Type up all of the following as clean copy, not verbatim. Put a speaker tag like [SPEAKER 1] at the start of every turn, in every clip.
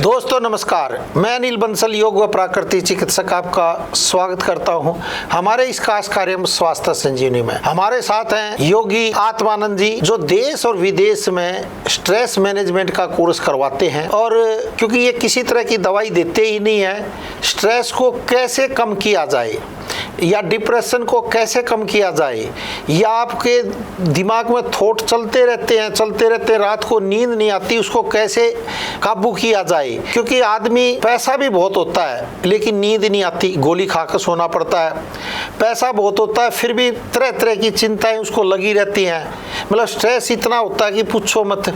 [SPEAKER 1] दोस्तों नमस्कार, मैं अनिल बंसल योग व प्राकृतिक चिकित्सक आपका स्वागत करता हूं हमारे इस खास कार्यक्रम स्वास्थ्य संजीवनी में। हमारे साथ हैं योगी आत्मानंद जी, जो देश और विदेश में स्ट्रेस मैनेजमेंट का कोर्स करवाते हैं। और क्योंकि ये किसी तरह की दवाई देते ही नहीं है, स्ट्रेस को कैसे कम किया जाए या डिप्रेशन को कैसे कम किया जाए, या आपके दिमाग में थॉट चलते रहते हैं, रात को नींद नहीं आती, उसको कैसे काबू किया जाए। क्योंकि आदमी पैसा भी बहुत होता है लेकिन नींद नहीं आती, गोली खाकर सोना पड़ता है। पैसा बहुत होता है फिर भी तरह तरह की चिंताएं उसको लगी रहती हैं। मतलब स्ट्रेस इतना होता है कि पूछो मत।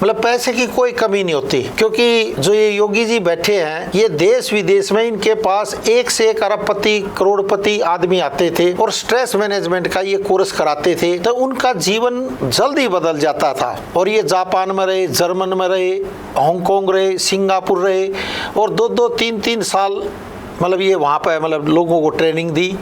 [SPEAKER 1] मतलब पैसे की कोई कमी नहीं होती, क्योंकि जो ये योगी जी बैठे हैं, ये देश विदेश में इनके पास एक से एक अरबपति करोड़पति आदमी आते थे और स्ट्रेस मैनेजमेंट का ये कोर्स कराते थे, तो उनका जीवन जल्द ही बदल जाता था। और ये जापान में रहे, जर्मन में रहे, हांगकांग रहे, सिंगापुर रहे और 2-2, 3-3 साल मतलब ये वहाँ पर मतलब लोगों को ट्रेनिंग दी।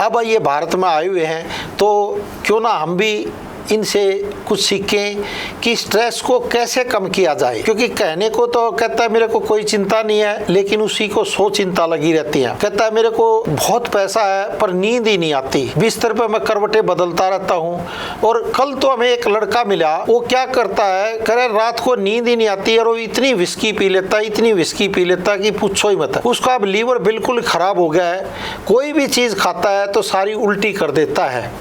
[SPEAKER 1] अब ये भारत में आए हुए हैं, तो क्यों ना हम भी इनसे कुछ सीखें कि स्ट्रेस को कैसे कम किया जाए। क्योंकि कहने को तो कहता है मेरे को कोई चिंता नहीं है, लेकिन उसी को 100 चिंता लगी रहती है। कहता है मेरे को बहुत पैसा है पर नींद ही नहीं आती, बिस्तर पे मैं करवटें बदलता रहता हूँ। और कल तो हमें एक लड़का मिला, वो क्या करता है, कह रहे रात को नींद ही नहीं आती और वो इतनी विस्की पी लेता है कि पूछो ही मत। उसका अब लीवर बिल्कुल खराब हो गया है, कोई भी चीज़ खाता है तो सारी उल्टी कर देता है।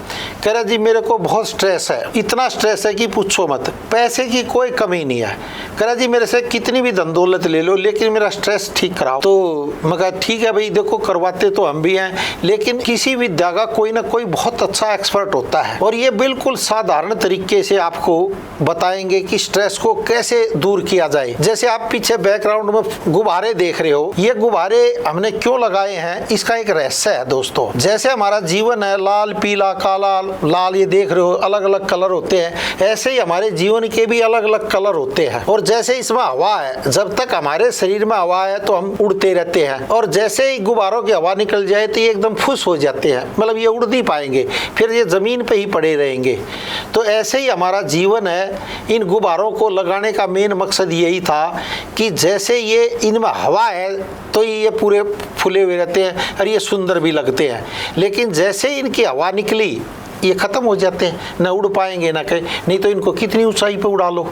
[SPEAKER 1] कह रहा जी मेरे को बहुत स्ट्रेस है, इतना स्ट्रेस है कि पूछो मत, पैसे की कोई कमी नहीं है। कह रहा जी मेरे से कितनी भी धन दौलत ले लो लेकिन मेरा स्ट्रेस ठीक कराओ। तो मैं कहा ठीक है भाई, देखो करवाते तो हम भी हैं, लेकिन किसी विद्या का कोई ना कोई बहुत अच्छा एक्सपर्ट होता है और ये बिल्कुल साधारण तरीके से आपको बताएंगे कि स्ट्रेस को कैसे दूर किया जाए। जैसे आप पीछे बैकग्राउंड में गुब्बारे देख रहे हो, ये गुब्बारे हमने क्यों लगाए हैं, इसका एक रहस्य है दोस्तों। जैसे हमारा जीवन है लाल, पीला, काला, लाल, ये देख रहे हो अलग अलग कलर होते हैं, ऐसे ही हमारे जीवन के भी अलग अलग कलर होते हैं। और जैसे इसमें हवा है, जब तक हमारे शरीर में हवा है तो हम उड़ते रहते हैं, और जैसे ही गुब्बारों की हवा निकल जाए तो ये एकदम फुस हो जाते हैं, मतलब ये उड़ नहीं पाएंगे, फिर ये जमीन पे ही पड़े रहेंगे। तो ऐसे ही हमारा जीवन है। इन गुब्बारों को लगाने का मेन मकसद यही था कि जैसे ये इनमें हवा है तो ये पूरे फुले हुए रहते हैं और ये सुंदर भी लगते हैं, लेकिन जैसे ही इनकी हवा निकली ये ख़त्म हो जाते हैं, न उड़ पाएंगे ना कहीं, नहीं तो इनको कितनी ऊंचाई पे उड़ा लो।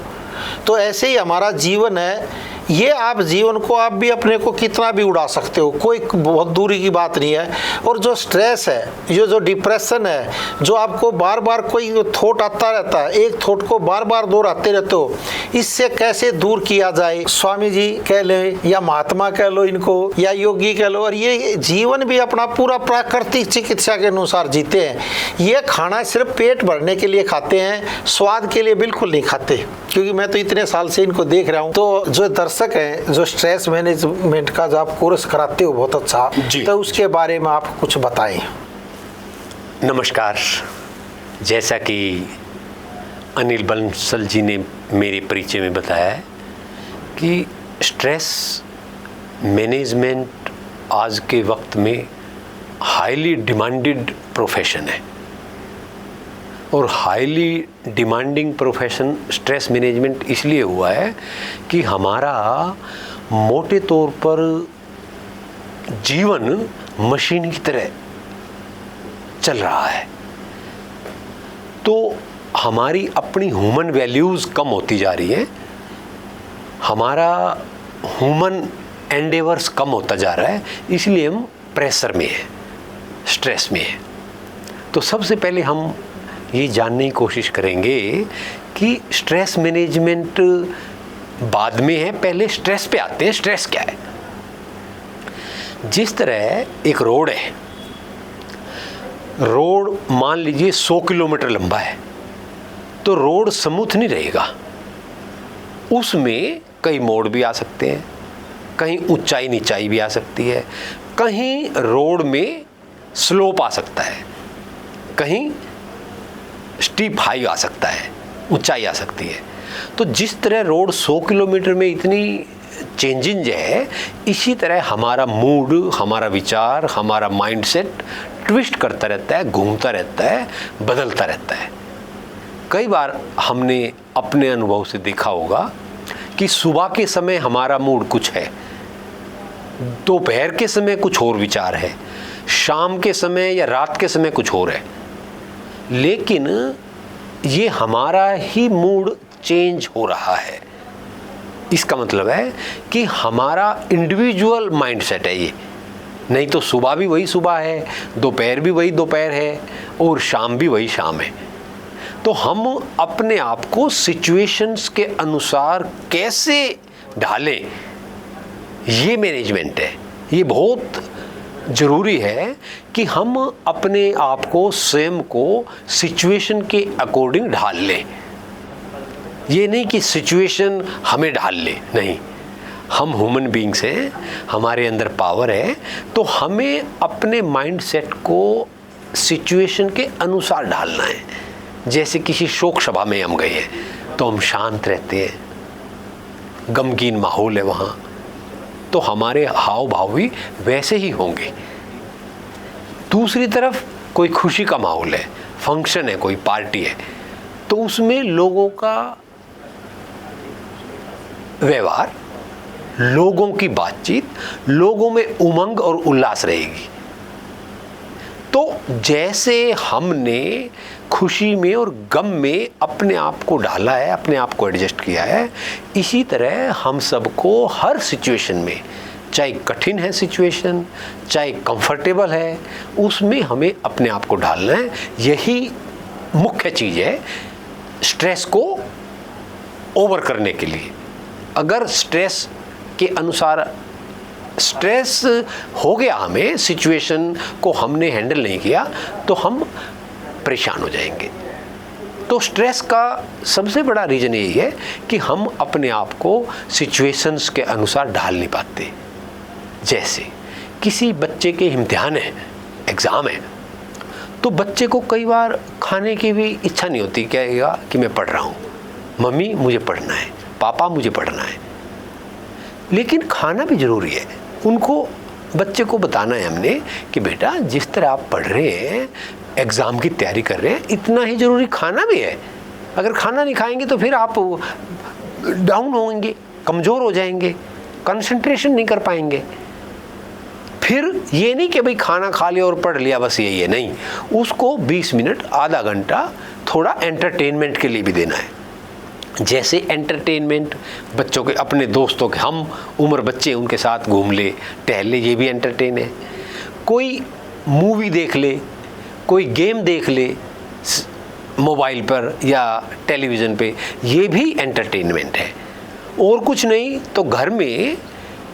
[SPEAKER 1] तो ऐसे ही हमारा जीवन है, ये आप जीवन को आप भी अपने को कितना भी उड़ा सकते हो, कोई बहुत दूरी की बात नहीं है। और जो स्ट्रेस है, ये जो डिप्रेशन है, जो आपको बार बार कोई थॉट आता रहता है, एक थॉट को बार बार दोहराते रहते हो, इससे कैसे दूर किया जाए। स्वामी जी कह लें या महात्मा कह लो इनको, या योगी कह लो, और ये जीवन भी अपना पूरा प्राकृतिक चिकित्सा के अनुसार जीते हैं। ये खाना सिर्फ पेट भरने के लिए खाते हैं, स्वाद के लिए बिल्कुल नहीं खाते। क्योंकि मैं तो इतने साल से इनको देख रहा हूँ, तो जो दर्शक हैं, जो स्ट्रेस मैनेजमेंट का जो आप कोर्स कराते हो बहुत अच्छा, तो उसके बारे में आप कुछ बताएं।
[SPEAKER 2] नमस्कार। जैसा कि अनिल बंसल जी ने मेरे परिचय में बताया है कि स्ट्रेस मैनेजमेंट आज के वक्त में हाईली डिमांडेड प्रोफेशन है, और highly demanding profession stress management इसलिए हुआ है कि हमारा मोटे तौर पर जीवन मशीन की तरह चल रहा है, तो हमारी अपनी ह्यूमन वैल्यूज़ कम होती जा रही है, हमारा ह्यूमन एंडेवर्स कम होता जा रहा है, इसलिए हम प्रेशर में हैं, स्ट्रेस में हैं। तो सबसे पहले हम ये जानने की कोशिश करेंगे कि स्ट्रेस मैनेजमेंट बाद में है, पहले स्ट्रेस पे आते हैं। स्ट्रेस क्या है? जिस तरह एक रोड है, रोड मान लीजिए 100 किलोमीटर लंबा है, तो रोड स्मूथ नहीं रहेगा, उसमें कई मोड़ भी आ सकते हैं, कहीं ऊंचाई नीचाई भी आ सकती है, कहीं रोड में स्लोप आ सकता है, कहीं स्टीप हाई आ सकता है, ऊंचाई आ सकती है। तो जिस तरह रोड 100 किलोमीटर में इतनी चेंजिंग है, इसी तरह हमारा मूड, हमारा विचार, हमारा माइंडसेट ट्विस्ट करता रहता है, घूमता रहता है, बदलता रहता है। कई बार हमने अपने अनुभव से देखा होगा कि सुबह के समय हमारा मूड कुछ है, दोपहर के समय कुछ और विचार है, शाम के समय या रात के समय कुछ और है, लेकिन ये हमारा ही मूड चेंज हो रहा है। इसका मतलब है कि हमारा इंडिविजुअल माइंडसेट है ये, नहीं तो सुबह भी वही सुबह है, दोपहर भी वही दोपहर है और शाम भी वही शाम है। तो हम अपने आप को सिचुएशंस के अनुसार कैसे ढालें, ये मैनेजमेंट है। ये बहुत ज़रूरी है कि हम अपने आप को, स्वयं को सिचुएशन के अकॉर्डिंग ढाल लें। ये नहीं कि सिचुएशन हमें ढाल ले, नहीं। हम ह्यूमन बीइंग्स हैं, हमारे अंदर पावर है, तो हमें अपने माइंडसेट को सिचुएशन के अनुसार ढालना है। जैसे किसी शोक सभा में हम गए हैं तो हम शांत रहते हैं, गमगीन माहौल है वहाँ, तो हमारे हाव भाव भी वैसे ही होंगे। दूसरी तरफ कोई खुशी का माहौल है, फंक्शन है, कोई पार्टी है, तो उसमें लोगों का व्यवहार, लोगों की बातचीत, लोगों में उमंग और उल्लास रहेगी। तो जैसे हमने खुशी में और गम में अपने आप को ढाला है, अपने आप को एडजस्ट किया है, इसी तरह हम सबको हर सिचुएशन में, चाहे कठिन है सिचुएशन, चाहे कंफर्टेबल है, उसमें हमें अपने आप को ढालना है। यही मुख्य चीज़ है स्ट्रेस को ओवर करने के लिए। अगर स्ट्रेस के अनुसार स्ट्रेस हो गया, हमें सिचुएशन को हमने हैंडल नहीं किया, तो हम परेशान हो जाएंगे। तो स्ट्रेस का सबसे बड़ा रीज़न यही है कि हम अपने आप को सिचुएशंस के अनुसार ढाल नहीं पाते। जैसे किसी बच्चे के इम्तिहान है, एग्ज़ाम है, तो बच्चे को कई बार खाने की भी इच्छा नहीं होती, कहेगा कि मैं पढ़ रहा हूँ, मम्मी मुझे पढ़ना है, पापा मुझे पढ़ना है। लेकिन खाना भी ज़रूरी है। उनको, बच्चे को बताना है हमने कि बेटा जिस तरह आप पढ़ रहे हैं, एग्ज़ाम की तैयारी कर रहे हैं, इतना ही ज़रूरी खाना भी है। अगर खाना नहीं खाएंगे तो फिर आप डाउन होंगे, कमज़ोर हो जाएंगे, कंसंट्रेशन नहीं कर पाएंगे। फिर ये नहीं कि भाई खाना खा लिया और पढ़ लिया बस यही है, नहीं। उसको 20 मिनट, आधा घंटा थोड़ा एंटरटेनमेंट के लिए भी देना है। जैसे एंटरटेनमेंट बच्चों के, अपने दोस्तों के, हम उम्र बच्चे उनके साथ घूम ले, टहल ले, ये भी एंटरटेन है। कोई मूवी देख ले, कोई गेम देख ले मोबाइल पर या टेलीविज़न पे, ये भी एंटरटेनमेंट है। और कुछ नहीं तो घर में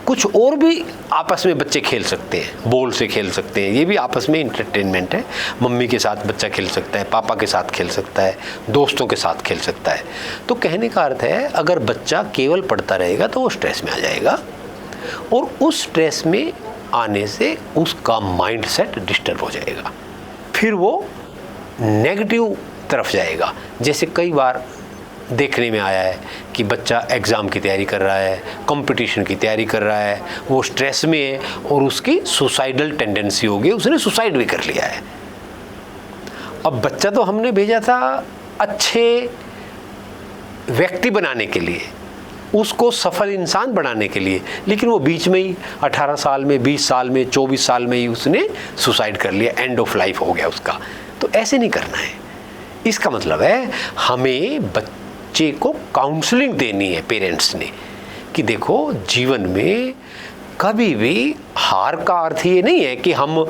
[SPEAKER 2] कुछ और भी आपस में बच्चे खेल सकते हैं, बॉल से खेल सकते हैं, ये भी आपस में एंटरटेनमेंट है। मम्मी के साथ बच्चा खेल सकता है, पापा के साथ खेल सकता है, दोस्तों के साथ खेल सकता है। तो कहने का अर्थ है, अगर बच्चा केवल पढ़ता रहेगा तो वो स्ट्रेस में आ जाएगा, और उस स्ट्रेस में आने से उसका माइंडसेट डिस्टर्ब हो जाएगा, फिर वो नेगेटिव तरफ जाएगा। जैसे कई बार देखने में आया है कि बच्चा एग्ज़ाम की तैयारी कर रहा है, कंपटीशन की तैयारी कर रहा है, वो स्ट्रेस में है और उसकी सुसाइडल टेंडेंसी हो गई, उसने सुसाइड भी कर लिया है। अब बच्चा तो हमने भेजा था अच्छे व्यक्ति बनाने के लिए, उसको सफल इंसान बनाने के लिए, लेकिन वो बीच में ही 18 साल में, 20 साल में, 24 साल में ही उसने सुसाइड कर लिया, एंड ऑफ लाइफ हो गया उसका। तो ऐसे नहीं करना है। इसका मतलब है हमें बच्चे को काउंसलिंग देनी है पेरेंट्स ने, कि देखो जीवन में कभी भी हार का अर्थ ये नहीं है कि हम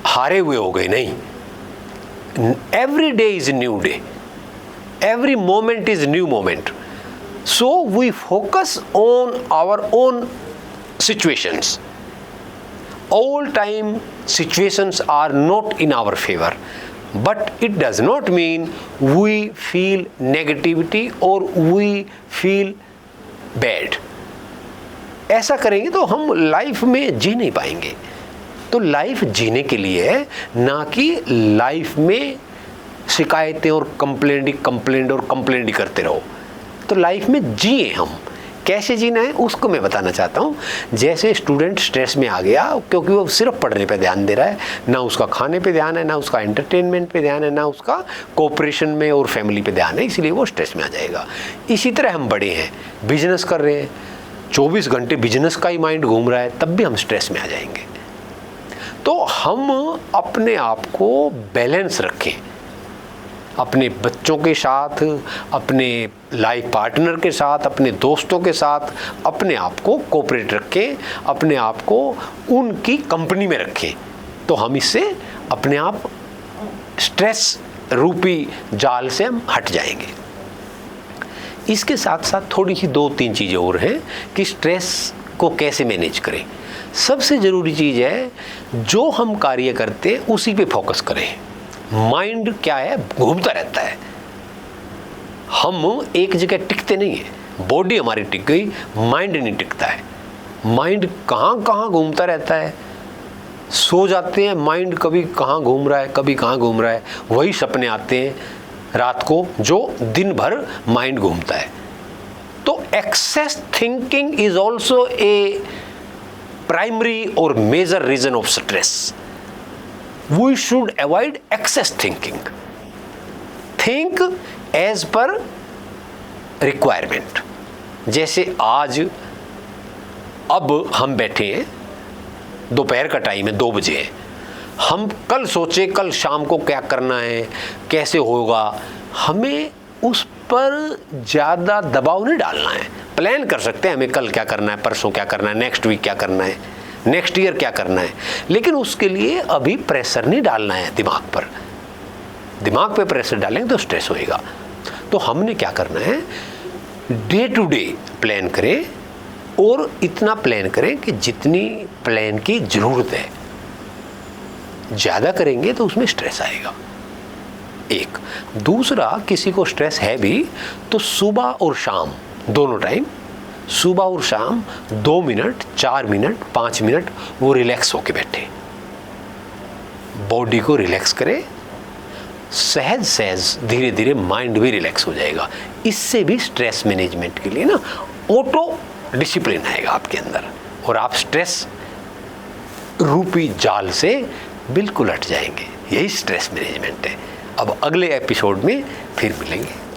[SPEAKER 2] हारे हुए हो गए, नहीं। Every day is new day, every moment is new moment. So we focus on our own situations. All time situations are not in our favour, but it does not mean we feel negativity or we feel bad. ऐसा करेंगे तो हम life में जी नहीं पाएंगे। तो life जीने के लिए है, ना कि लाइफ में शिकायतें और कंप्लेंट और कंप्लेंट करते रहो। तो लाइफ में जिए हम, कैसे जीना है उसको मैं बताना चाहता हूँ। जैसे स्टूडेंट स्ट्रेस में आ गया क्योंकि वो सिर्फ पढ़ने पे ध्यान दे रहा है, ना उसका खाने पे ध्यान है, ना उसका एंटरटेनमेंट पे ध्यान है, ना उसका कोऑपरेशन में और फैमिली पे ध्यान है, इसलिए वो स्ट्रेस में आ जाएगा। इसी तरह हम बड़े हैं, बिजनेस कर रहे हैं, 24 घंटे बिजनेस का ही माइंड घूम रहा है, तब भी हम स्ट्रेस में आ जाएंगे। तो हम अपने आप को बैलेंस रखें, अपने बच्चों के साथ, अपने लाइफ पार्टनर के साथ, अपने दोस्तों के साथ अपने आप को कोऑपरेट रखें, अपने आप को उनकी कंपनी में रखें, तो हम इससे अपने आप स्ट्रेस रूपी जाल से हम हट जाएंगे। इसके साथ साथ थोड़ी सी 2-3 चीज़ें और हैं कि स्ट्रेस को कैसे मैनेज करें। सबसे ज़रूरी चीज़ है जो हम कार्य करते हैं उसी पे फोकस करें। माइंड क्या है, घूमता रहता है, हम एक जगह टिकते नहीं है। बॉडी हमारी टिक गई, माइंड नहीं टिकता है। माइंड कहाँ कहाँ घूमता रहता है, सो जाते हैं, माइंड कभी कहाँ घूम रहा है, कभी कहाँ घूम रहा है, वही सपने आते हैं रात को जो दिन भर माइंड घूमता है। तो excess thinking is also a primary और major reason of stress. We should avoid excess thinking. Think as per requirement. जैसे आज अब हम बैठे हैं, दोपहर का टाइम है, 2 बजे है, हम कल सोचे कल शाम को क्या करना है, कैसे होगा, हमें उस पर ज़्यादा दबाव नहीं डालना है। प्लान कर सकते हैं हमें कल क्या करना है, परसों क्या करना है, नेक्स्ट वीक क्या करना है, नेक्स्ट ईयर क्या करना है, लेकिन उसके लिए अभी प्रेशर नहीं डालना है दिमाग पर। दिमाग पे प्रेशर डालेंगे तो स्ट्रेस होएगा। तो हमने क्या करना है, डे टू डे प्लान करें और इतना प्लान करें कि जितनी प्लान की ज़रूरत है। ज़्यादा करेंगे तो उसमें स्ट्रेस आएगा। एक दूसरा, किसी को स्ट्रेस है भी तो सुबह और शाम दोनों टाइम, सुबह और शाम 2 मिनट, 4 मिनट, 5 मिनट वो रिलैक्स होके बैठे, बॉडी को रिलैक्स करें। सहज सहज धीरे धीरे माइंड भी रिलैक्स हो जाएगा। इससे भी स्ट्रेस मैनेजमेंट के लिए ना ऑटो डिसिप्लिन आएगा आपके अंदर और आप स्ट्रेस रूपी जाल से बिल्कुल हट जाएंगे। यही स्ट्रेस मैनेजमेंट है। अब अगले एपिसोड में फिर मिलेंगे।